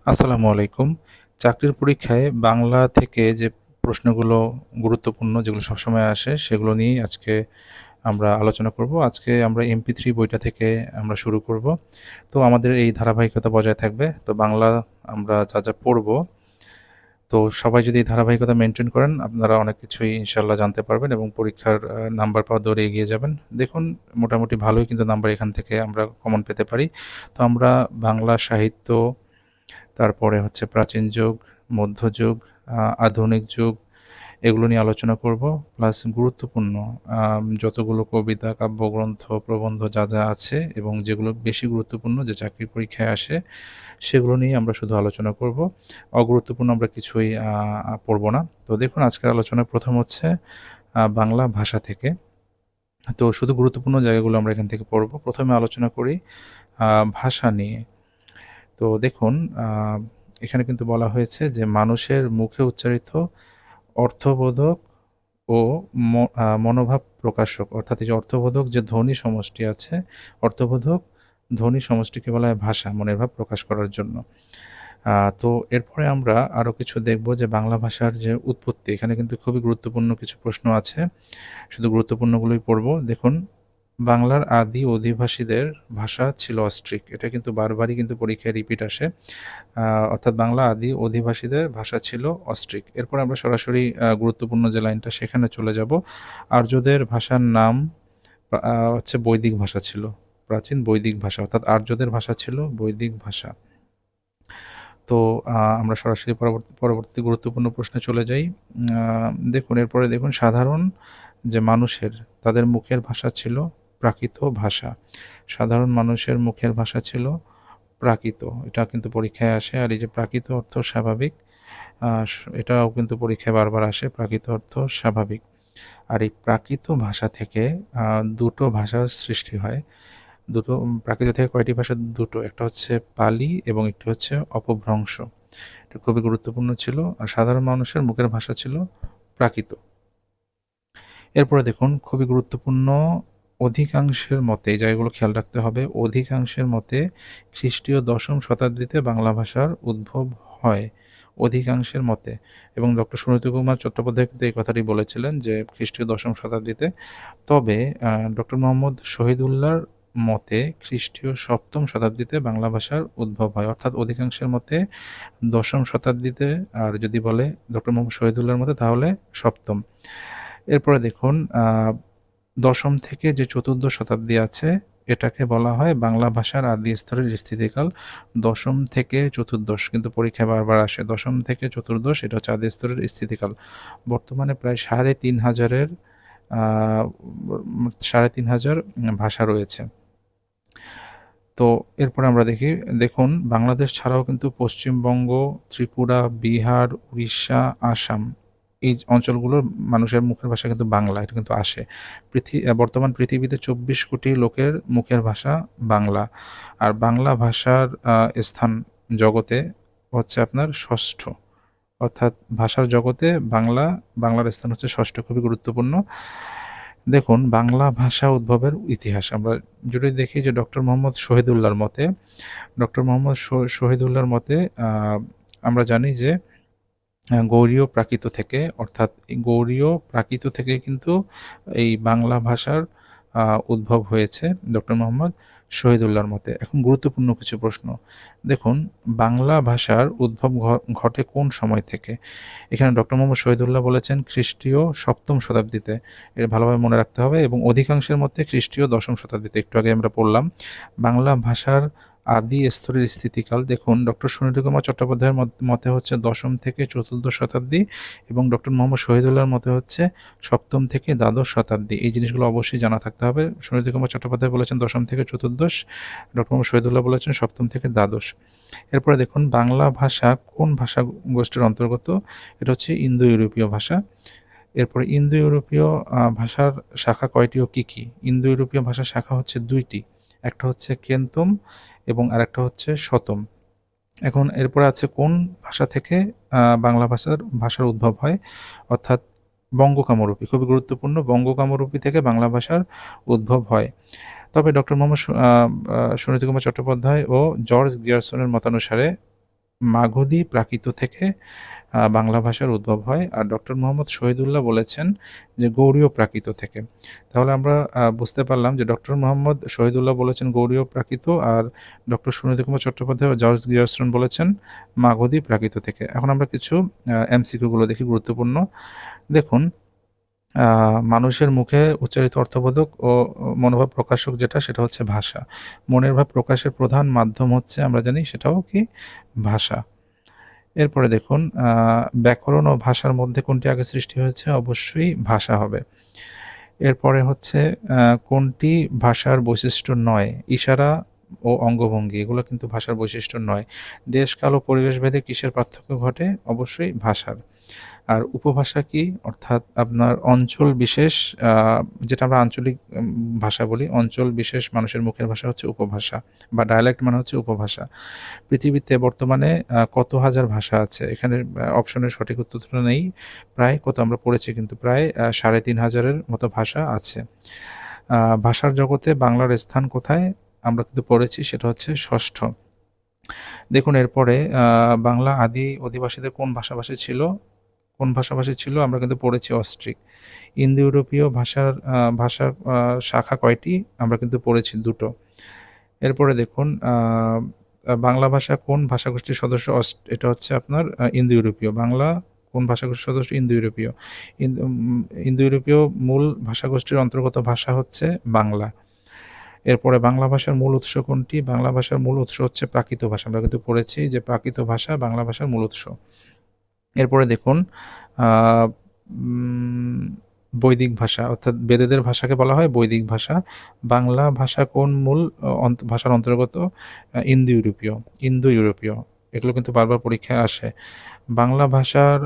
আসসালামু আলাইকুম। চাকরির পরীক্ষায় বাংলা থেকে যে প্রশ্নগুলো গুরুত্বপূর্ণ যেগুলো সবসময় আসে সেগুলো নিয়েই আজকে আমরা আলোচনা করব। আজকে আমরা MP3 বইটা থেকে আমরা শুরু করব। তো আমাদের এই ধারাবাহিকতা বজায় থাকবে। তো বাংলা আমরা যা পড়ব, তো সবাই যদি এই ধারাবাহিকতা মেইনটেইন করেন আপনারা অনেক কিছুই ইনশাআল্লাহ জানতে পারবেন এবং পরীক্ষার নাম্বার পাওয়ার দৌড়ে এগিয়ে যাবেন। দেখুন মোটামুটি ভালোই কিন্তু নাম্বার এখান থেকে আমরা কমন পেতে পারি। তো আমরা বাংলা সাহিত্য, তারপরে হচ্ছে প্রাচীন যুগ, মধ্যযুগ, আধুনিক যুগ এগুলো নিয়ে আলোচনা করব। প্লাস গুরুত্বপূর্ণ যতগুলো কবিতা, কাব্যগ্রন্থ, প্রবন্ধ যা আছে এবং যেগুলো বেশি গুরুত্বপূর্ণ যে চাকরির পরীক্ষায় আসে সেগুলো নিয়ে আমরা শুধু আলোচনা করব। অগুরুত্বপূর্ণ আমরা কিছুই পড়ব না। তো দেখুন আজকের আলোচনায় প্রথম হচ্ছে বাংলা ভাষা থেকে। তো শুধু গুরুত্বপূর্ণ জায়গাগুলো আমরা এখান থেকে পড়ব। প্রথমে আলোচনা করি ভাষা নিয়ে। তো দেখুন এখানে কিন্তু বলা হয়েছে যে মানুষের মুখে উচ্চারিত অর্থবোধক ও মনোভাব প্রকাশক, অর্থাৎ এই যে অর্থবোধক যে ধ্বনি সমষ্টি আছে, অর্থবোধক ধ্বনি সমষ্টিকে বলা হয় ভাষা, মনের ভাব প্রকাশ করার জন্য। তো এরপরে আমরা আরও কিছু দেখব যে বাংলা ভাষার যে উৎপত্তি, এখানে কিন্তু খুবই গুরুত্বপূর্ণ কিছু প্রশ্ন আছে। শুধু গুরুত্বপূর্ণগুলোই পড়ব। দেখুন বাংলার আদি অধিবাসীদের ভাষা ছিল অস্ট্রিক। এটা কিন্তু বারবারই কিন্তু পরীক্ষায় রিপিট আসে। অর্থাৎ বাংলা আদি অধিবাসীদের ভাষা ছিল অস্ট্রিক। এরপর আমরা সরাসরি গুরুত্বপূর্ণ যে লাইনটা সেখানে চলে যাব। আর্যদের ভাষার নাম হচ্ছে বৈদিক ভাষা ছিল। প্রাচীন বৈদিক ভাষা, অর্থাৎ আর্যদের ভাষা ছিল বৈদিক ভাষা। তো আমরা সরাসরি পরবর্তী গুরুত্বপূর্ণ প্রশ্নে চলে যাই। দেখুন এরপরে দেখুন সাধারণ যে মানুষের তাদের মুখের ভাষা ছিল প্রাকৃত ভাষা। সাধারণ মানুষের মুখের ভাষা ছিল প্রাকৃত। এটা কিন্তু পরীক্ষায় আসে। আর এই যে প্রাকৃত অর্থ স্বাভাবিক, এটাও কিন্তু পরীক্ষায় বারবার আসে, প্রাকৃত অর্থ স্বাভাবিক। আর এই প্রাকৃত ভাষা থেকে দুটো ভাষার সৃষ্টি হয়। প্রাকৃত থেকে কয়টি ভাষা? দুটো। একটা হচ্ছে পালি এবং একটি হচ্ছে অপভ্রংশ। এটা খুবই গুরুত্বপূর্ণ ছিল। আর সাধারণ মানুষের মুখের ভাষা ছিল প্রাকৃত। এরপরে দেখুন খুবই গুরুত্বপূর্ণ, অধিকাংশের মতে এই জায়গাগুলো খেয়াল রাখতে হবে। অধিকাংশের মতে খ্রিস্টীয় ১০ম শতাব্দীতে বাংলা ভাষার উদ্ভব হয়। অধিকাংশের মতে। এবং ডক্টর সুনীতিকুমার চট্টোপাধ্যায় কিন্তু এই কথাটি বলেছিলেন যে খ্রিস্টীয় ১০ম শতাব্দীতে। তবে ডক্টর মোহাম্মদ শহীদুল্লাহর মতে খ্রিস্টীয় ৭ম শতাব্দীতে বাংলা ভাষার উদ্ভব হয়। অর্থাৎ অধিকাংশের মতে ১০ম শতাব্দীতে, আর যদি বলে ডক্টর মোহাম্মদ শহীদুল্লাহর মতে তাহলে ৭ম। এরপরে দেখুন ১০ম থেকে যে চতুর্দশ শতাব্দী আছে এটাকে বলা হয় বাংলা ভাষার আদি স্তরের স্থিতিকাল। ১০ম থেকে চতুর্দশ কিন্তু পরীক্ষায় বারবার আসে। ১০ম থেকে চতুর্দশ এটা হচ্ছে আদি স্তরের স্থিতিকাল। বর্তমানে প্রায় ৩,৫০০-এর ৩,৫০০ ভাষা রয়েছে। তো এরপরে আমরা দেখুন বাংলাদেশ ছাড়াও কিন্তু পশ্চিমবঙ্গ, ত্রিপুরা, বিহার, উড়িষ্যা, আসাম এই অঞ্চলগুলোর মানুষের মুখের ভাষা কিন্তু বাংলা। এটা কিন্তু আসে। বর্তমান পৃথিবীতে ২৪ কোটি লোকের মুখের ভাষা বাংলা। আর বাংলা ভাষার স্থান জগতে হচ্ছে আপনার ৬ষ্ঠ। অর্থাৎ ভাষার জগতে বাংলার স্থান হচ্ছে ৬ষ্ঠ, খুবই গুরুত্বপূর্ণ। দেখুন বাংলা ভাষা উদ্ভবের ইতিহাস আমরা যদি দেখি যে ডক্টর মোহাম্মদ শহীদুল্লাহর মতে, ডক্টর মোহাম্মদ শহীদুল্লাহর মতে আমরা জানি যে গৌড়ীয় প্রাকৃত থেকে, অর্থাৎ এই গৌড়ীয় প্রাকৃত থেকে কিন্তু এই বাংলা ভাষার উদ্ভব হয়েছে ডক্টর মোহাম্মদ শহীদুল্লাহর মতে। এখন গুরুত্বপূর্ণ কিছু প্রশ্ন। দেখুন বাংলা ভাষার উদ্ভব ঘটে কোন সময় থেকে? এখানে ডক্টর মোহাম্মদ শহীদুল্লাহ বলেছেন খ্রিস্টীয় ৭ম শতাব্দীতে। এটা ভালোভাবে মনে রাখতে হবে। এবং অধিকাংশের মতে খ্রিস্টীয় ১০ম শতাব্দীতে। একটু আগে আমরা পড়লাম। বাংলা ভাষার আদি স্তরের স্থিতিকাল দেখুন ডক্টর সুনীতিকুমার চট্টোপাধ্যায়ের মতে হচ্ছে ১০ম থেকে চতুর্দশ শতাব্দী এবং ডক্টর মোহাম্মদ শহীদুল্লাহর মতে হচ্ছে ৭ম থেকে দ্বাদশ শতাব্দী। এই জিনিসগুলো অবশ্যই জানা থাকতে হবে। সুনীতিকুমার চট্টোপাধ্যায় বলেছেন ১০ম থেকে চতুর্দশ, ডক্টর মোহাম্মদ শহীদুল্লাহ বলেছেন ৭ম থেকে দ্বাদশ। এরপরে দেখুন বাংলা ভাষা কোন ভাষা গোষ্ঠীর অন্তর্গত? এটা হচ্ছে ইন্দো ইউরোপীয় ভাষা। এরপরে ইন্দো ইউরোপীয় ভাষার শাখা কয়টি ও কী কী? ইন্দো ইউরোপীয় ভাষার শাখা হচ্ছে ২টি। একটা হচ্ছে কেন্তম এবং আরেকটা হচ্ছে শতম। এখন এরপরে আছে কোন ভাষা থেকে বাংলা ভাষার উদ্ভব হয়? অর্থাৎ বঙ্গকামরূপী, খুবই গুরুত্বপূর্ণ। বঙ্গকামরূপী থেকে বাংলা ভাষার উদ্ভব হয়। তবে ডক্টর মোহাম্মদ সুনীতিকুমার চট্টোপাধ্যায় ও জর্জ গ্রিয়ারসনের মতানুসারে মাগধী প্রাকৃত থেকে বাংলা ভাষার উদ্ভব হয়। আর ডক্টর মোহাম্মদ শহীদুল্লাহ বলেছেন যে গৌড়ীয় প্রাকৃত থেকে। তাহলে আমরা বুঝতে পারলাম যে ডক্টর মোহাম্মদ শহীদুল্লাহ বলেছেন গৌড়ীয় প্রাকৃত, আর ডক্টর সুনীতি কুমার চট্টোপাধ্যায় ও জর্জ গ্রিয়ারসন বলেছেন মাগধী প্রাকৃত থেকে। এখন আমরা কিছু এমসিকিউগুলো দেখি গুরুত্বপূর্ণ। দেখুন, মানুষের মুখে উচ্চারিত অর্থবোধক ও মনোভাব প্রকাশক সেটা হচ্ছে ভাষা। মনের ভাব প্রকাশের প্রধান মাধ্যম হচ্ছে আমরা জানি সেটাও কি ভাষা। এরপরে দেখুন, ব্যাকরণ ও ভাষার মধ্যে কোনটি আগে সৃষ্টি হয়েছে? অবশ্যই ভাষা হবে। এরপরে হচ্ছে কোনটি ভাষার বৈশিষ্ট্য নয়? ইশারা ও অঙ্গভঙ্গি এগুলো কিন্তু ভাষার বৈশিষ্ট্য নয়। দেশ, কাল ও পরিবেশ ভেদে কিসের পার্থক্য ঘটে? অবশ্যই ভাষার। আর উপভাষা কি? অর্থাৎ আপনার অঞ্চল বিশেষ, যেটা আমরা আঞ্চলিক ভাষা বলি, অঞ্চল বিশেষ মানুষের মুখের ভাষা হচ্ছে উপভাষা, বা ডায়ালেক্ট মানে হচ্ছে উপভাষা। পৃথিবীতে বর্তমানে কত হাজার ভাষা আছে? এখানে অপশনের সঠিক উত্তরটা নেই। প্রায় কত আমরা পড়েছি কিন্তু প্রায় ৩,৫০০-এর মতো ভাষা আছে। ভাষার জগতে বাংলার স্থান কোথায়? আমরা কিন্তু পড়েছি, সেটা হচ্ছে ষষ্ঠ। দেখুন এরপরে, বাংলা আদি অধিবাসীদের কোন ভাষাভাষী ছিল? আমরা কিন্তু পড়েছি অস্ট্রিক। ইন্দো ইউরোপীয় ভাষার শাখা কয়টি? আমরা কিন্তু পড়েছি ২টো। এরপরে দেখুন, বাংলা ভাষা কোন ভাষাগোষ্ঠীর সদস্য? এটা হচ্ছে আপনার ইন্দো ইউরোপীয়। বাংলা কোন ভাষাগোষ্ঠীর সদস্য? ইন্দো ইউরোপীয়। ইন্দো ইউরোপীয় মূল ভাষাগোষ্ঠীর অন্তর্গত ভাষা হচ্ছে বাংলা। এরপরে বাংলা ভাষার মূল উৎস কোনটি? বাংলা ভাষার মূল উৎস হচ্ছে প্রাকৃত ভাষা। আমরা কিন্তু পড়েছি যে প্রাকৃত ভাষা বাংলা ভাষার মূল উৎস। এরপরে দেখুন, বৈদিক ভাষা, অর্থাৎ বেদেদের ভাষাকে বলা হয় বৈদিক ভাষা। বাংলা ভাষা কোন মূল ভাষার অন্তর্গত? ইন্দো ইউরোপীয়। এগুলো কিন্তু বারবার পরীক্ষায় আসে। বাংলা ভাষার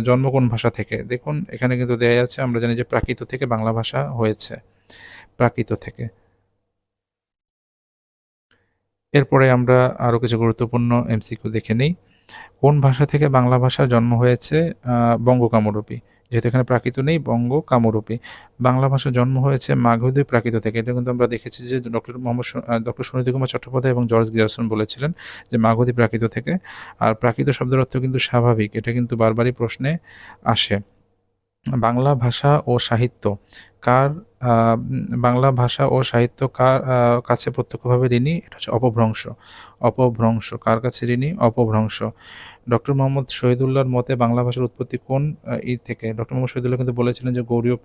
জন্ম কোন ভাষা থেকে? দেখুন এখানে কিন্তু দেয়া আছে, আমরা জানি যে প্রাকৃত থেকে বাংলা ভাষা হয়েছে, প্রাকৃত থেকে। এরপরে আমরা আরও কিছু গুরুত্বপূর্ণ এমসিকিউ দেখে নিই। কোন ভাষা থেকে বাংলা ভাষার জন্ম হয়েছে? বঙ্গ কামরূপী। যেহেতু এখানে প্রাকৃত নেই, বঙ্গ কামরূপী। বাংলা ভাষার জন্ম হয়েছে মাগধী প্রাকৃত থেকে। এটা কিন্তু আমরা দেখেছি যে ডক্টর সুনীতি কুমার চট্টোপাধ্যায় এবং জর্জ গ্রিয়ারসন বলেছিলেন যে মাগধী প্রাকৃত থেকে। আর প্রাকৃত শব্দের অর্থ কিন্তু স্বাভাবিক, এটা কিন্তু বারবারই প্রশ্নে আসে। বাংলা ভাষা ও সাহিত্য কার বাংলা ভাষা ও সাহিত্য কার কাছে প্রত্যক্ষভাবে ঋণী? এটা হচ্ছে অপভ্রংশ। কার কাছে ঋণী? অপভ্রংশ। ডক্টর মোহাম্মদ শহীদুল্লাহর মতে বাংলা ভাষার উৎপত্তি কোন থেকে? ডক্টর মোহাম্মদ শহীদুল্লাহ কিন্তু বলেছিলেন যে গৌড়ীয়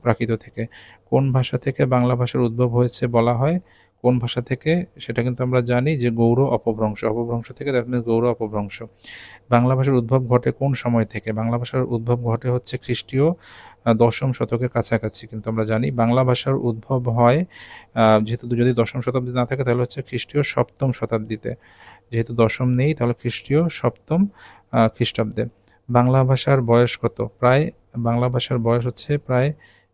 প্রাকৃত থেকে। কোন ভাষা থেকে বাংলা ভাষার উদ্ভব হয়েছে বলা হয়? কোন ভাষা থেকে? সেটা কিন্তু আমরা জানি যে গৌড় অপভ্রংশ থেকে, দ্যাট মিনস গৌড় অপভ্রংশ। বাংলা ভাষার উদ্ভব ঘটে কোন সময় থেকে? বাংলা ভাষার উদ্ভব ঘটে হচ্ছে খ্রিস্টীয় ১০ম শতকের কাছাকাছি। কিন্তু আমরা জানি বাংলা ভাষার উদ্ভব হয়, যেহেতু যদি ১০ম শতাব্দী না থাকে তাহলে হচ্ছে খ্রিস্টীয় ৭ম শতাব্দীতে। যেহেতু ১০ম নেই তাহলে খ্রিস্টীয় ৭ম খ্রিস্টাব্দে। বাংলা ভাষার বয়স কত? বাংলা ভাষার বয়স হচ্ছে প্রায়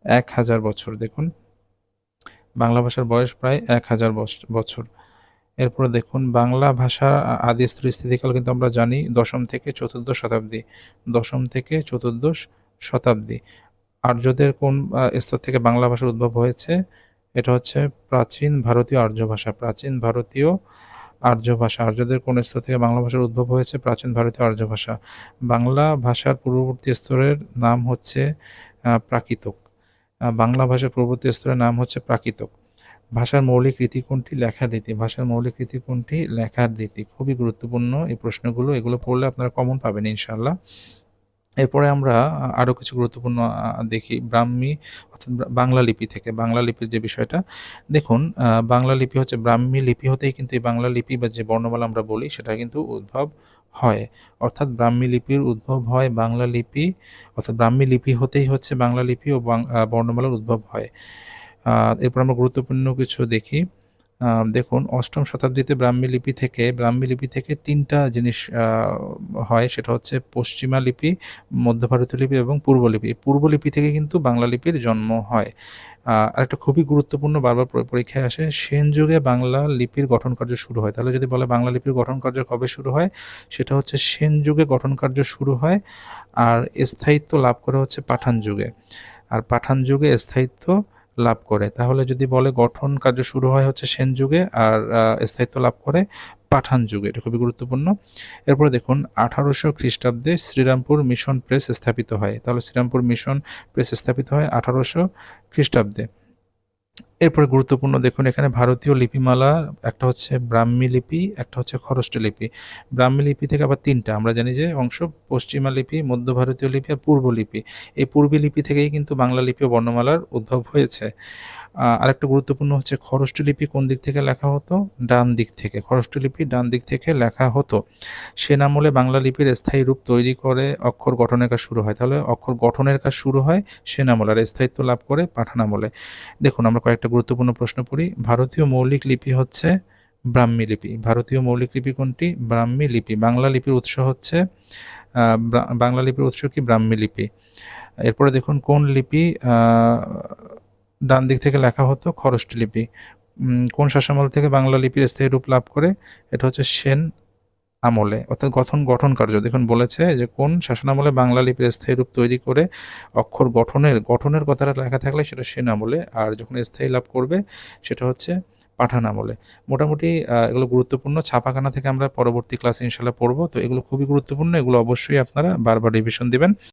১,০০০ বছর। দেখুন, বাংলা ভাষার বয়স প্রায় ১,০০০ বছর। এরপরে দেখুন, বাংলা ভাষার আদি স্থিতিকাল কিন্তু আমরা জানি ১০ম থেকে ১৪দশ শতাব্দী। আর্যদের কোন স্তর থেকে বাংলা ভাষার উদ্ভব হয়েছে? এটা হচ্ছে প্রাচীন ভারতীয় আর্য ভাষা। আর্যদের কোন স্তর থেকে বাংলা ভাষার উদ্ভব হয়েছে? প্রাচীন ভারতীয় আর্য ভাষা। বাংলা ভাষার পূর্ববর্তী স্তরের নাম হচ্ছে প্রাকৃতক। বাংলা ভাষার পূর্ববর্তী স্তরের নাম হচ্ছে প্রাকৃতক। ভাষার মৌলিক রীতি কোনটি? লেখার রীতি। ভাষার মৌলিক রীতি কোনটি? লেখার রীতি। খুবই গুরুত্বপূর্ণ এই প্রশ্নগুলো, এগুলো পড়লে আপনারা কমন পাবেন ইনশাআল্লাহ। এরপরে আমরা আরও কিছু গুরুত্বপূর্ণ দেখি ব্রাহ্মী, অর্থাৎ বাংলা লিপি থেকে। বাংলা লিপির যে বিষয়টা দেখুন, বাংলা লিপি হচ্ছে ব্রাহ্মী লিপি হতেই কিন্তু এই বাংলা লিপি বা যে বর্ণমালা আমরা বলি সেটা কিন্তু উদ্ভব হয়। অর্থাৎ ব্রাহ্মী লিপির উদ্ভব হয় বাংলা লিপি, অর্থাৎ ব্রাহ্মী লিপি হতেই হচ্ছে বাংলা লিপি ও বর্ণমালার উদ্ভব হয়। এরপর আমরা গুরুত্বপূর্ণ কিছু দেখি। দেখুন, ৮ম শতাব্দীতে ব্রাহ্মী লিপি থেকে ৩টা জিনিস হয়, সেটা হচ্ছে পশ্চিমা লিপি, মধ্য ভারতীয় লিপি এবং পূর্ব লিপি। পূর্ব লিপি থেকে কিন্তু বাংলা লিপির জন্ম হয়। আরেকটা খুবই গুরুত্বপূর্ণ, বারবার পরীক্ষায় আসে, সেন যুগে বাংলা লিপির গঠন কার্য শুরু হয়। তাহলে যদি বলে বাংলা লিপির গঠন কার্য কবে শুরু হয়, সেটা হচ্ছে সেন যুগে গঠন কার্য শুরু হয়, আর স্থায়িত্ব লাভ করে হচ্ছে পাঠান যুগে। আর পাঠান যুগে স্থায়িত্ব লাভ করে। তাহলে যদি বলে গঠন কার্য শুরু হয় হচ্ছে সেন যুগে আর স্থায়িত্ব লাভ করে পাঠান যুগে, এটা খুবই গুরুত্বপূর্ণ। এরপরে দেখুন 1800 খ্রিস্টাব্দে শ্রীরামপুর মিশন প্রেস স্থাপিত হয়। তাহলে শ্রীরামপুর মিশন প্রেস স্থাপিত হয় 1800 খ্রিস্টাব্দে। এরপরে গুরুত্বপূর্ণ দেখুন এখানে ভারতীয় লিপিমালা, একটা হচ্ছে ব্রাহ্মী লিপি, একটা হচ্ছে খরষ্টি লিপি। ব্রাহ্মী লিপি থেকে আবার তিনটা আমরা জানি যে অংশ, পশ্চিমা লিপি, মধ্য ভারতীয় লিপি আর পূর্ব লিপি। এই পূর্বী লিপি থেকেই কিন্তু বাংলা লিপি ও বর্ণমালার উদ্ভব হয়েছে। আরেকটা গুরুত্বপূর্ণ হচ্ছে খরষ্টি লিপি কোন দিক থেকে লেখা হতো? ডান দিক থেকে। খরষ্টি লিপি ডান দিক থেকে লেখা হতো। সেন আমলে বাংলা লিপির স্থায়ী রূপ তৈরি করে অক্ষর গঠনের কাজ শুরু হয়। তাহলে অক্ষর গঠনের কাজ শুরু হয় সেন আমলে, আর স্থায়িত্ব লাভ করে পাঠান আমলে। দেখুন আমরা কয়েকটা গুরুত্বপূর্ণ প্রশ্ন পড়ি। ভারতীয় মৌলিক লিপি হচ্ছে ব্রাহ্মী লিপি। ভারতীয় মৌলিক লিপি কোনটি? ব্রাহ্মী লিপি। বাংলা লিপির উৎস হচ্ছে বাংলা লিপির উৎস কি? ব্রাহ্মী লিপি। এরপরে দেখুন কোন লিপি ডান দিক থেকে লেখা হতো? খরষ্টি লিপি। কোন শাসনামল থেকে বাংলা লিপির স্থায়ী রূপ লাভ করে? এটা হচ্ছে সেন আমলে, অর্থাৎ গঠন কার্য। দেখুন বলেছে যে কোন শাসনামলে বাংলা লিপির স্থায়ী রূপ তৈরি করে অক্ষর গঠনের কথাটা লেখা থাকলে সেটা সেন আমলে, আর যখন স্থায়ী লাভ করবে সেটা হচ্ছে পাঠান আমলে। মোটামুটি এগুলো গুরুত্বপূর্ণ। ছাপাখানা থেকে আমরা পরবর্তী ক্লাসে ইনশাল্লাহ পড়বো। তো এগুলো খুবই গুরুত্বপূর্ণ, এগুলো অবশ্যই আপনারা বারবার রিভিশন দিবেন।